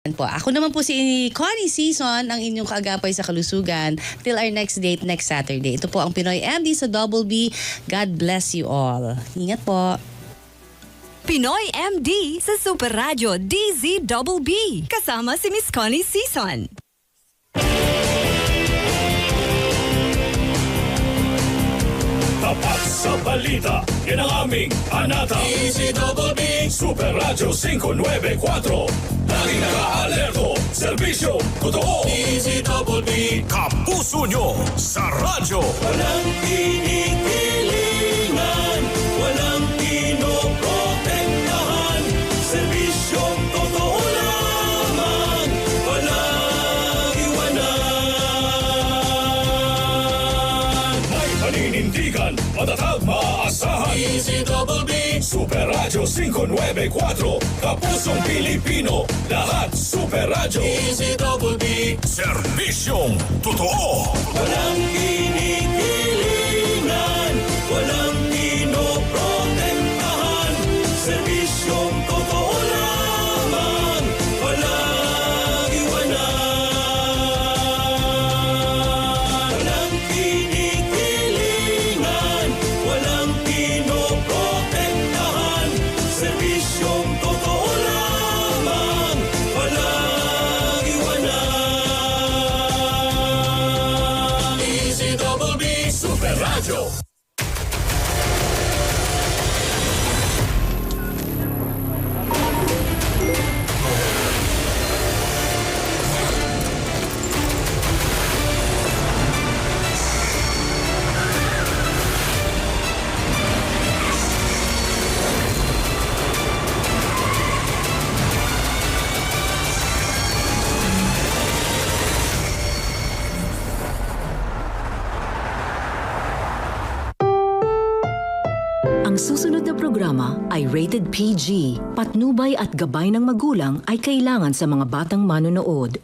Po. Ako naman po si Connie Season, ang inyong kaagapay sa kalusugan till our next date next Saturday. Ito po ang Pinoy MD sa Double B. God bless you all. Ingat po. Pinoy MD sa Super Radio DZBB. Kasama si Miss Connie Season. Tapat sa balita, yan ang aming anata. DZBB Super Radio 594. Laging naka-alerto, serbisyo, totoo. DZBB Kapuso nyo sa radyo. Walang kinikilingan, walang pinoprotektahan. Serbisyong totoo lamang, walang iwanan. May paninindigan, matatag, maaasahan. DZBB Super Radio 594. Kapusong Pilipino, lahat Super Radio. DZBB Serbisyong totoo. Walang kinikilingan, walang pinoprotektahan. Serbisyong totoo lamang, walang iwanan. Walang kinikilingan, walang pinoprotektahan. Serbisyong totoo lamang, walang iwanan. DZBB Super Radio. Ang susunod na programa ay rated PG. Patnubay at gabay ng magulang ay kailangan sa mga batang manonood.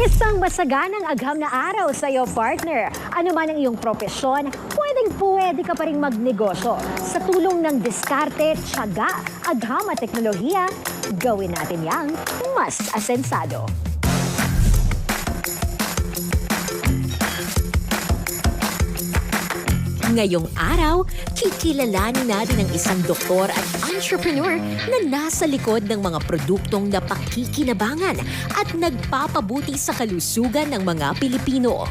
Isang masaganang agham na araw sa iyo, partner. Ano man ang iyong propesyon, pwede ka pa rin magnegosyo. Sa tulong ng diskarte, tiyaga, agham at teknolohiya, gawin natin yang mas asensado. Ngayong araw, kikilalanin natin ang isang doktor at entrepreneur na nasa likod ng mga produktong napakikinabangan at nagpapabuti sa kalusugan ng mga Pilipino.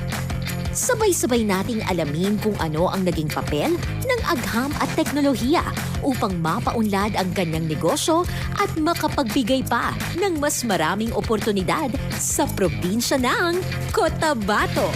Sabay-sabay nating alamin kung ano ang naging papel ng agham at teknolohiya upang mapaunlad ang kanyang negosyo at makapagbigay pa ng mas maraming oportunidad sa probinsya ng Cotabato.